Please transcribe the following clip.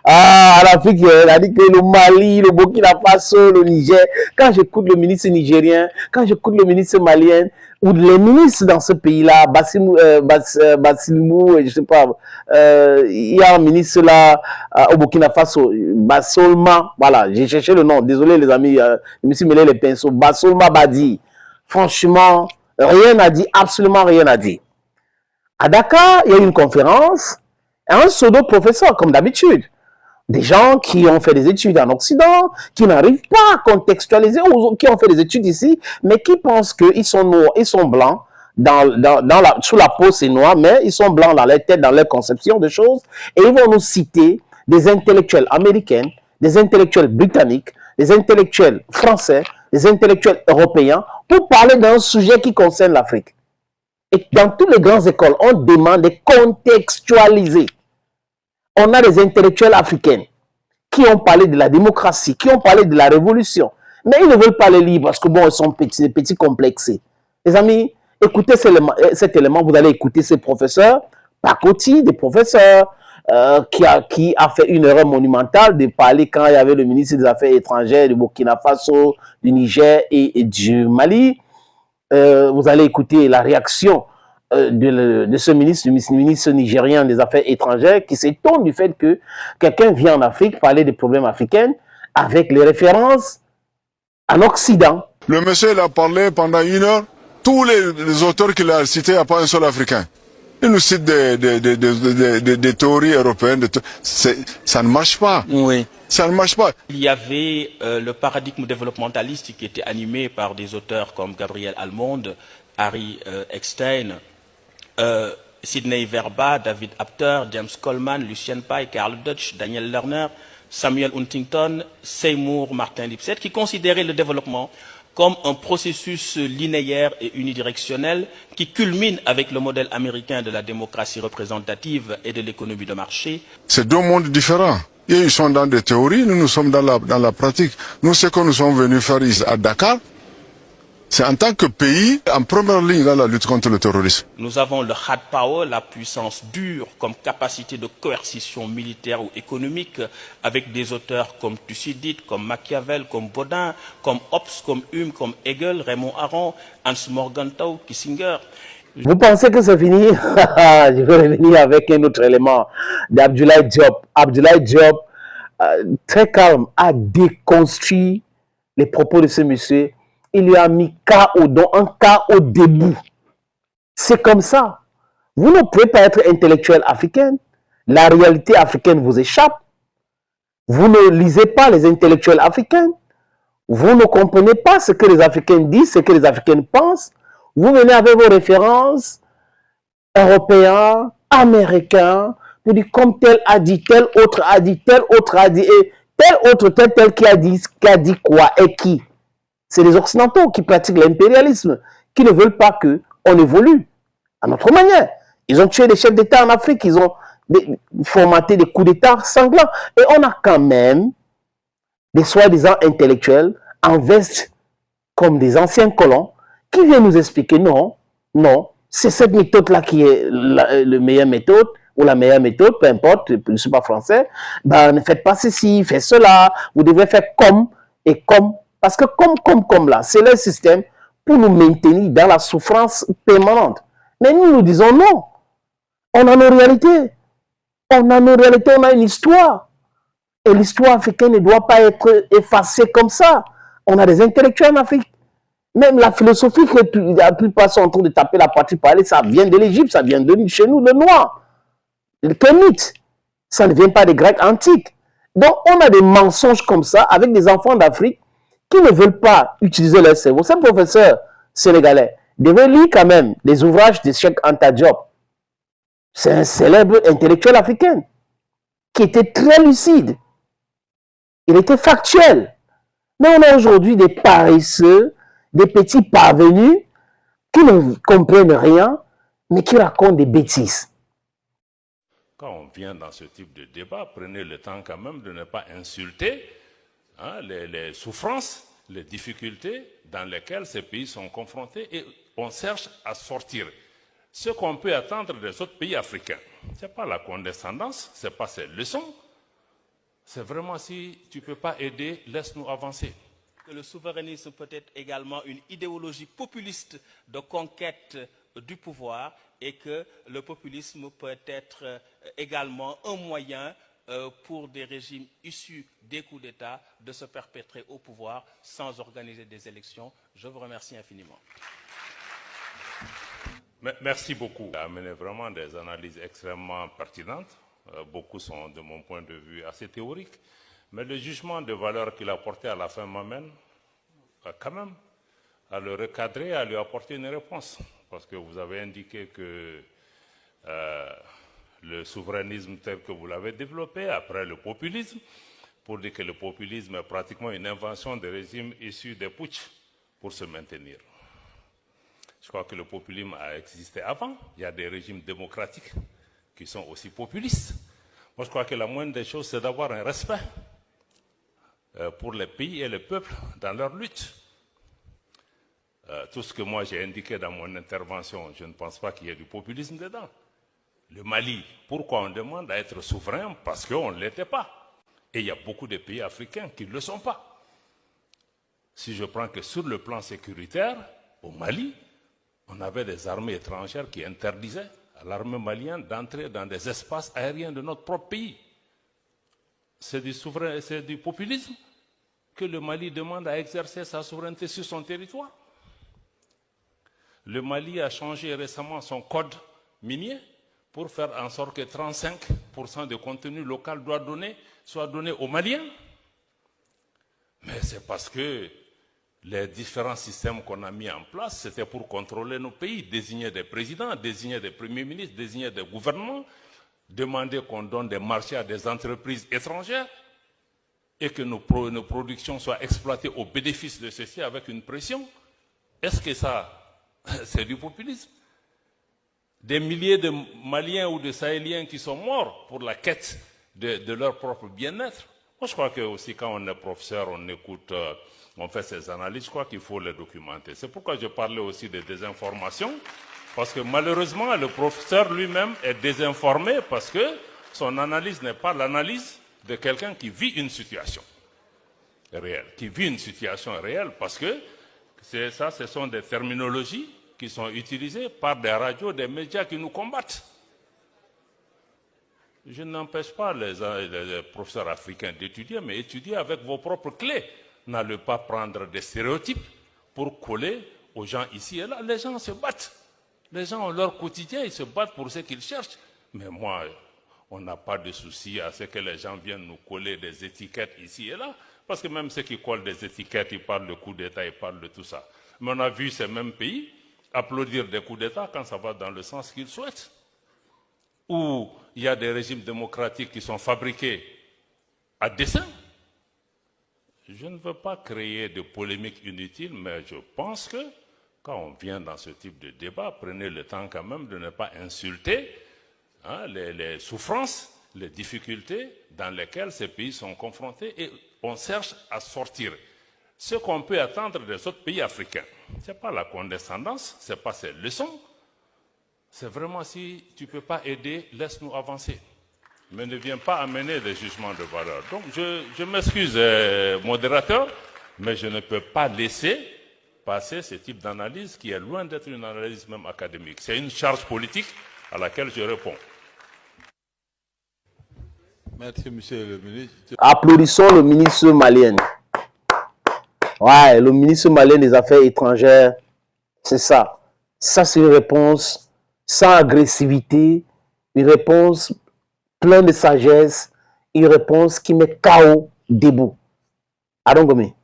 Ah, l'Afrique, elle a dit que le Mali, le Burkina Faso, le Niger, quand j'écoute le ministre nigérien, quand j'écoute le ministre malien, ou les ministres dans ce pays-là, Bassimou, je sais pas, il y a un ministre là au Burkina Faso, Bassolma, voilà, j'ai cherché le nom, désolé les amis, je me suis mêlé les pinceaux, Bassolma Badi, franchement, rien à dire, absolument rien à dire. À Dakar, il y a eu une conférence, un pseudo-professeur, comme d'habitude. Des gens qui ont fait des études en Occident, qui n'arrivent pas à contextualiser, ou qui ont fait des études ici, mais qui pensent qu'ils sont noirs, ils sont blancs, sous la peau c'est noir, mais ils sont blancs dans leur tête, dans leur conception de choses, et ils vont nous citer des intellectuels américains, des intellectuels britanniques, des intellectuels français, des intellectuels européens, pour parler d'un sujet qui concerne l'Afrique. Et dans toutes les grandes écoles, on demande de contextualiser. On a des intellectuels africains qui ont parlé de la démocratie, qui ont parlé de la révolution. Mais ils ne veulent pas les lire parce que bon, ils sont petits complexés. Les amis, écoutez cet élément, vous allez écouter ces professeurs, Pakoti, des professeurs, qui a fait une erreur monumentale de parler quand il y avait le ministre des Affaires étrangères du Burkina Faso, du Niger et du Mali. Vous allez écouter la réaction de ce ministre, du ministre nigérien des Affaires étrangères, qui s'étonne du fait que quelqu'un vient en Afrique parler des problèmes africains avec les références en Occident. Le monsieur, il a parlé pendant 1 heure. Tous les auteurs qu'il a cités, il n'y a pas un seul Africain. Il nous cite des théories européennes. Ça ne marche pas. Oui. Ça ne marche pas. Il y avait le paradigme développementaliste qui était animé par des auteurs comme Gabriel Almond, Harry Eckstein, Sidney Verba, David Apter, James Coleman, Lucien Pye, Karl Deutsch, Daniel Lerner, Samuel Huntington, Seymour Martin Lipset, qui considéraient le développement comme un processus linéaire et unidirectionnel qui culmine avec le modèle américain de la démocratie représentative et de l'économie de marché. C'est deux mondes différents. Et ils sont dans des théories, nous sommes dans la pratique. Nous, ce que nous sommes venus faire ici à Dakar, c'est en tant que pays en première ligne dans la lutte contre le terrorisme. Nous avons le hard power, la puissance dure comme capacité de coercition militaire ou économique avec des auteurs comme Thucydide, comme Machiavel, comme Baudin, comme Hobbes, comme Hume, comme Hegel, Raymond Aron, Hans Morgenthau, Kissinger. Vous pensez que c'est fini? Je vais revenir avec un autre élément d'Abdoulaye Diop. Abdoulaye Diop, très calme, a déconstruit les propos de ce monsieur. Il lui a mis KO, donc un KO debout. C'est comme ça. Vous ne pouvez pas être intellectuel africain. La réalité africaine vous échappe. Vous ne lisez pas les intellectuels africains. Vous ne comprenez pas ce que les Africains disent, ce que les Africains pensent. Vous venez avec vos références européens, américains, vous dites comme tel a dit, tel autre a dit, tel autre a dit, et tel autre, tel qui a dit quoi et qui. C'est les Occidentaux qui pratiquent l'impérialisme, qui ne veulent pas qu'on évolue à notre manière. Ils ont tué des chefs d'État en Afrique, ils ont formaté des coups d'État sanglants. Et on a quand même des soi-disant intellectuels en veste comme des anciens colons qui viennent nous expliquer non, non, c'est cette méthode-là qui est la meilleure méthode ou la meilleure méthode, peu importe, je ne suis pas français, ben, ne faites pas ceci, faites cela, vous devez faire comme et comme. Parce que comme là, c'est le système pour nous maintenir dans la souffrance permanente. Mais nous disons non. On a nos réalités. On a nos réalités, on a une histoire. Et l'histoire africaine ne doit pas être effacée comme ça. On a des intellectuels en Afrique. Même la philosophie que la plupart sont en train de taper la partie parler, ça vient de l'Égypte, ça vient de chez nous, le noir. Le kémite. Ça ne vient pas des Grecs antiques. Donc on a des mensonges comme ça avec des enfants d'Afrique qui ne veulent pas utiliser leur cerveau. Ces professeurs sénégalais devaient lire quand même des ouvrages de Cheikh Anta Diop. C'est un célèbre intellectuel africain qui était très lucide. Il était factuel. Mais on a aujourd'hui des paresseux, des petits parvenus qui ne comprennent rien, mais qui racontent des bêtises. Quand on vient dans ce type de débat, prenez le temps quand même de ne pas insulter les souffrances, les difficultés dans lesquelles ces pays sont confrontés et on cherche à sortir. Ce qu'on peut attendre des autres pays africains, ce n'est pas la condescendance, ce n'est pas ces leçons, c'est vraiment si tu ne peux pas aider, laisse-nous avancer. Le souverainisme peut être également une idéologie populiste de conquête du pouvoir et que le populisme peut être également un moyen pour des régimes issus des coups d'État de se perpétrer au pouvoir sans organiser des élections. Je vous remercie infiniment. Merci beaucoup. Vous avez amené vraiment des analyses extrêmement pertinentes. Beaucoup sont, de mon point de vue, assez théoriques. Mais le jugement de valeur qu'il a porté à la fin m'amène quand même à le recadrer, à lui apporter une réponse. Parce que vous avez indiqué que le souverainisme tel que vous l'avez développé, après le populisme, pour dire que le populisme est pratiquement une invention des régimes issus des putsch pour se maintenir. Je crois que le populisme a existé avant. Il y a des régimes démocratiques qui sont aussi populistes. Moi, je crois que la moindre des choses, c'est d'avoir un respect pour les pays et les peuples dans leur lutte. Tout ce que moi j'ai indiqué dans mon intervention, je ne pense pas qu'il y ait du populisme dedans. Le Mali, pourquoi on demande à être souverain? Parce qu'on ne l'était pas. Et il y a beaucoup de pays africains qui ne le sont pas. Si je prends que sur le plan sécuritaire, au Mali, on avait des armées étrangères qui interdisaient à l'armée malienne d'entrer dans des espaces aériens de notre propre pays. C'est du populisme que le Mali demande à exercer sa souveraineté sur son territoire. Le Mali a changé récemment son code minier pour faire en sorte que 35% de contenu local soit donné aux Maliens. Mais c'est parce que les différents systèmes qu'on a mis en place, c'était pour contrôler nos pays, désigner des présidents, désigner des premiers ministres, désigner des gouvernements, demander qu'on donne des marchés à des entreprises étrangères et que nos productions soient exploitées au bénéfice de ceci avec une pression. Est-ce que ça, c'est du populisme? Des milliers de Maliens ou de Sahéliens qui sont morts pour la quête de leur propre bien-être. Moi, je crois que aussi quand on est professeur, on écoute, on fait ces analyses, je crois qu'il faut les documenter. C'est pourquoi je parlais aussi de désinformation, parce que malheureusement, le professeur lui-même est désinformé parce que son analyse n'est pas l'analyse de quelqu'un qui vit une situation réelle, parce que ce sont des terminologies qui sont utilisées par des radios, des médias qui nous combattent. Je n'empêche pas les professeurs africains d'étudier, mais étudier avec vos propres clés. N'allez pas prendre des stéréotypes pour coller aux gens ici et là. Les gens se battent. Les gens ont leur quotidien, ils se battent pour ce qu'ils cherchent. Mais moi, on n'a pas de souci à ce que les gens viennent nous coller des étiquettes ici et là. Parce que même ceux qui collent des étiquettes, ils parlent de coups d'État, ils parlent de tout ça. Mais on a vu ces mêmes pays applaudir des coups d'État quand ça va dans le sens qu'ils souhaitent. Où il y a des régimes démocratiques qui sont fabriqués à dessein. Je ne veux pas créer de polémiques inutiles, mais je pense que quand on vient dans ce type de débat, prenez le temps quand même de ne pas insulter les souffrances, les difficultés dans lesquelles ces pays sont confrontés et on cherche à sortir. Ce qu'on peut attendre des autres pays africains, ce n'est pas la condescendance, ce n'est pas ces leçons, c'est vraiment si tu ne peux pas aider, laisse-nous avancer. Mais ne viens pas amener des jugements de valeur. Donc je m'excuse, modérateur, mais je ne peux pas laisser passer ce type d'analyse qui est loin d'être une analyse même académique. C'est une charge politique à laquelle je réponds. Merci, monsieur le ministre. Applaudissons le ministre malien. Ouais, le ministre malien des Affaires étrangères, c'est ça. Ça, c'est une réponse sans agressivité, une réponse pleine de sagesse, une réponse qui met KO debout. Adongome.